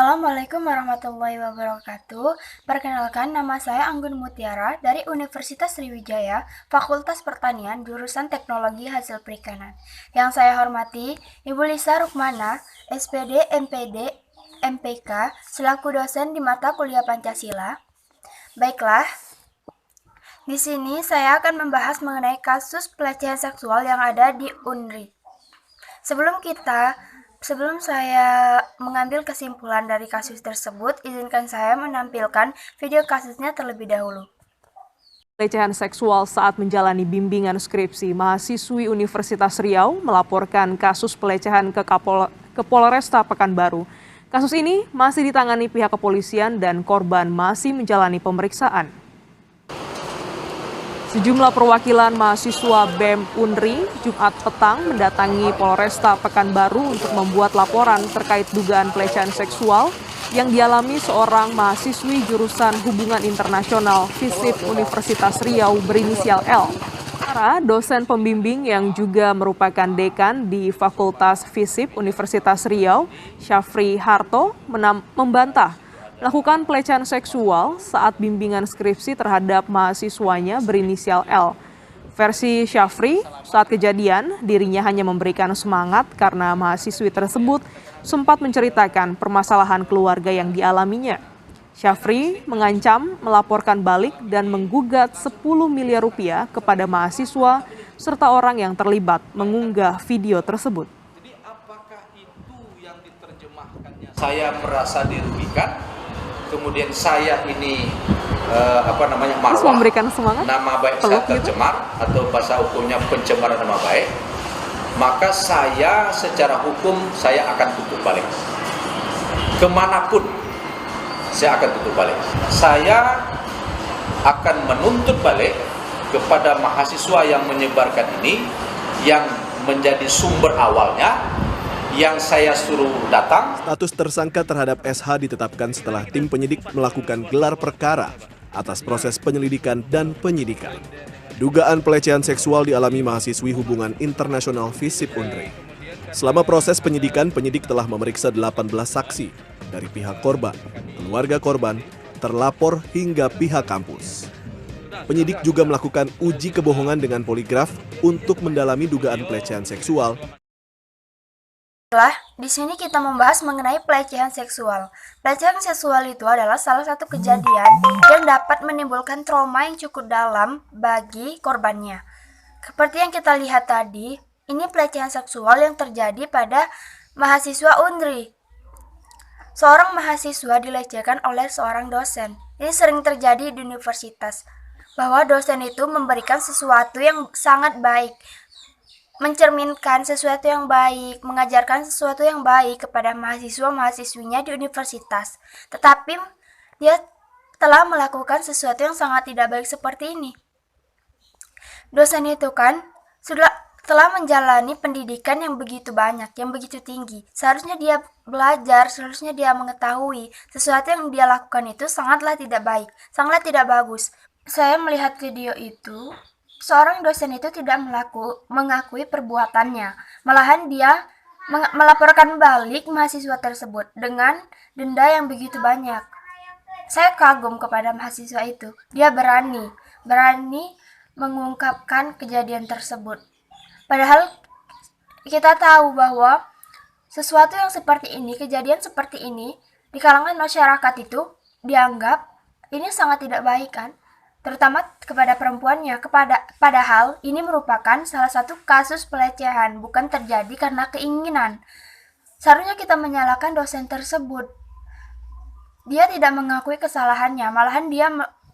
Assalamualaikum warahmatullahi wabarakatuh. Perkenalkan, nama saya Anggun Mutiara dari Universitas Sriwijaya, Fakultas Pertanian, jurusan Teknologi Hasil Perikanan. Yang saya hormati, Ibu Lisa Rukmana, SPD, MPD, MPK, selaku dosen di mata kuliah Pancasila. Baiklah, di sini saya akan membahas mengenai kasus pelecehan seksual yang ada di UNRI. Sebelum saya mengambil kesimpulan dari kasus tersebut, izinkan saya menampilkan video kasusnya terlebih dahulu. Pelecehan seksual saat menjalani bimbingan skripsi, mahasiswi Universitas Riau melaporkan kasus pelecehan ke Polresta Pekanbaru. Kasus ini masih ditangani pihak kepolisian dan korban masih menjalani pemeriksaan. Sejumlah perwakilan mahasiswa BEM UNRI Jumat petang mendatangi Polresta Pekanbaru untuk membuat laporan terkait dugaan pelecehan seksual yang dialami seorang mahasiswi jurusan Hubungan Internasional FISIP Universitas Riau berinisial L. Para dosen pembimbing yang juga merupakan dekan di Fakultas FISIP Universitas Riau, Syafri Harto, membantah melakukan pelecehan seksual saat bimbingan skripsi terhadap mahasiswanya berinisial L. Versi Syafri, saat kejadian, dirinya hanya memberikan semangat karena mahasiswi tersebut sempat menceritakan permasalahan keluarga yang dialaminya. Syafri mengancam melaporkan balik dan menggugat 10 miliar rupiah kepada mahasiswa serta orang yang terlibat mengunggah video tersebut. Jadi apakah itu yang diterjemahkannya? Saya merasa dirugikan. Kemudian saya ini marwah, memberikan semangat, nama baik saya tercemar atau bahasa hukumnya pencemaran nama baik, maka saya secara hukum saya akan tutup balik. Kemanapun saya akan tutup balik. Saya akan menuntut balik kepada mahasiswa yang menyebarkan ini, yang menjadi sumber awalnya, yang saya suruh datang. Status tersangka terhadap SH ditetapkan setelah tim penyidik melakukan gelar perkara atas proses penyelidikan dan penyidikan. Dugaan pelecehan seksual dialami mahasiswi Hubungan Internasional FISIP UNRI. Selama proses penyidikan, penyidik telah memeriksa 18 saksi dari pihak korban, keluarga korban, terlapor hingga pihak kampus. Penyidik juga melakukan uji kebohongan dengan poligraf untuk mendalami dugaan pelecehan seksual. Di sini kita membahas mengenai pelecehan seksual. Pelecehan seksual itu adalah salah satu kejadian yang dapat menimbulkan trauma yang cukup dalam bagi korbannya. Seperti yang kita lihat tadi, ini pelecehan seksual yang terjadi pada mahasiswa UNRI. Seorang mahasiswa dilecehkan oleh seorang dosen. Ini sering terjadi di universitas, bahwa dosen itu memberikan sesuatu yang sangat baik, mencerminkan sesuatu yang baik, mengajarkan sesuatu yang baik kepada mahasiswa-mahasiswinya di universitas. Tetapi dia telah melakukan sesuatu yang sangat tidak baik seperti ini. Dosen itu kan telah menjalani pendidikan yang begitu banyak, yang begitu tinggi. Seharusnya dia belajar, seharusnya dia mengetahui sesuatu yang dia lakukan itu sangatlah tidak baik, sangatlah tidak bagus. Saya melihat video itu, seorang dosen itu tidak mengakui perbuatannya. Malahan dia melaporkan balik mahasiswa tersebut dengan denda yang begitu banyak. Saya kagum kepada mahasiswa itu. Dia berani mengungkapkan kejadian tersebut. Padahal kita tahu bahwa sesuatu yang seperti ini, kejadian seperti ini, di kalangan masyarakat itu dianggap ini sangat tidak baik kan? Terutama kepada perempuannya, padahal ini merupakan salah satu kasus pelecehan, bukan terjadi karena keinginan. Seharusnya kita menyalahkan dosen tersebut. Dia tidak mengakui kesalahannya, malahan dia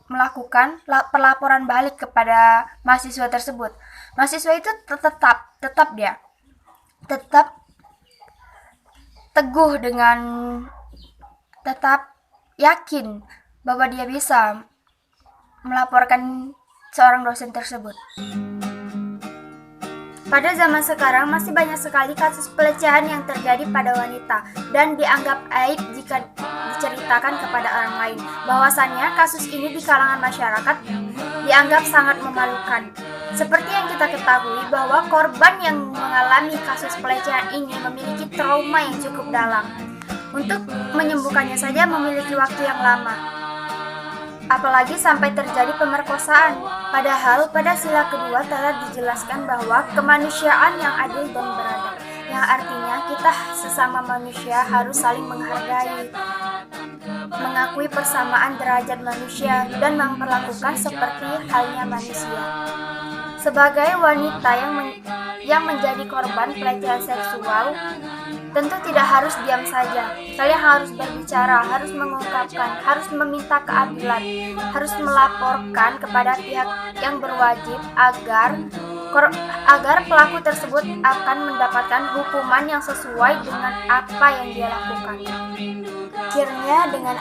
melakukan pelaporan balik kepada mahasiswa tersebut. Mahasiswa itu tetap teguh dengan tetap yakin bahwa dia bisa melaporkan seorang dosen tersebut. Pada zaman sekarang masih banyak sekali kasus pelecehan yang terjadi pada wanita dan dianggap aib jika diceritakan kepada orang lain. Bahwasannya kasus ini di kalangan masyarakat dianggap sangat memalukan. Seperti yang kita ketahui bahwa korban yang mengalami kasus pelecehan ini memiliki trauma yang cukup dalam. Untuk menyembuhkannya saja memiliki waktu yang lama. Apalagi sampai terjadi pemerkosaan. Padahal pada sila kedua telah dijelaskan bahwa kemanusiaan yang adil dan beradab, yang artinya kita sesama manusia harus saling menghargai, mengakui persamaan derajat manusia, dan memperlakukan seperti halnya manusia. Sebagai wanita yang menjadi korban pelecehan seksual, tentu tidak harus diam saja. Kalian harus berbicara, harus mengungkapkan, harus meminta keadilan, harus melaporkan kepada pihak yang berwajib agar pelaku tersebut akan mendapatkan hukuman yang sesuai dengan apa yang dia lakukan. Akhirnya, dengan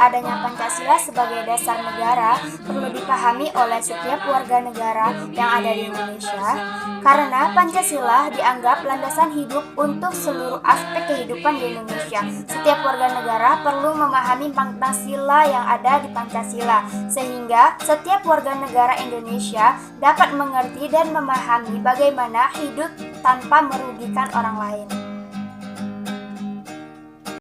adanya Pancasila sebagai dasar negara perlu dipahami oleh setiap warga negara yang ada di Indonesia, karena Pancasila dianggap landasan hidup untuk seluruh aspek kehidupan di Indonesia. Setiap warga negara perlu memahami Pancasila yang ada di Pancasila, sehingga setiap warga negara Indonesia dapat mengerti dan memahami bagaimana hidup tanpa merugikan orang lain.